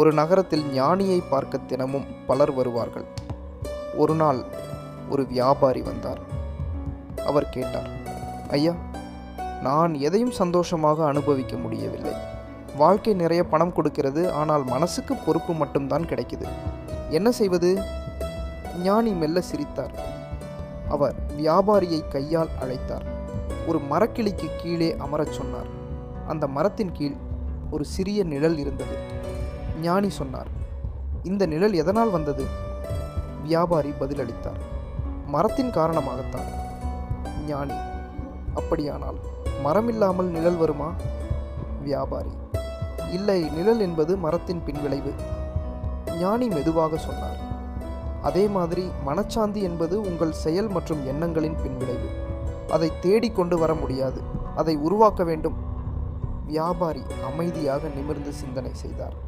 ஒரு நகரத்தில் ஞானியை பார்க்க தினமும் பலர் வருவார்கள். ஒரு நாள் ஒரு வியாபாரி வந்தார். அவர் கேட்டார், ஐயா, நான் எதையும் சந்தோஷமாக அனுபவிக்க முடியவில்லை. வாழ்க்கை நிறைய பணம் கொடுக்கிறது, ஆனால் மனசுக்கு பொறுப்பு மட்டும்தான் கிடைக்குது. என்ன செய்வது? ஞானி மெல்ல சிரித்தார். அவர் வியாபாரியை கையால் அழைத்தார். ஒரு மரக்கிளைக்கு கீழே அமரச் சொன்னார். அந்த மரத்தின் கீழ் ஒரு சிறிய நிழல் இருந்தது. ஞானி சொன்னார், இந்த நிழல் எதனால் வந்தது? வியாபாரி பதிலளித்தார், மரத்தின் காரணமாகத்தான். ஞானி, அப்படியானால் மரமில்லாமல் நிழல் வருமா? வியாபாரி, இல்லை, நிழல் என்பது மரத்தின் பின்விளைவு. ஞானி மெதுவாக சொன்னார், அதே மாதிரி மனச்சாந்தி என்பது உங்கள் செயல் மற்றும் எண்ணங்களின் பின்விளைவு. அதை தேடிக்கொண்டு வர முடியாது, அதை உருவாக்க வேண்டும். வியாபாரி அமைதியாக நிமிர்ந்து சிந்தனை செய்தார்.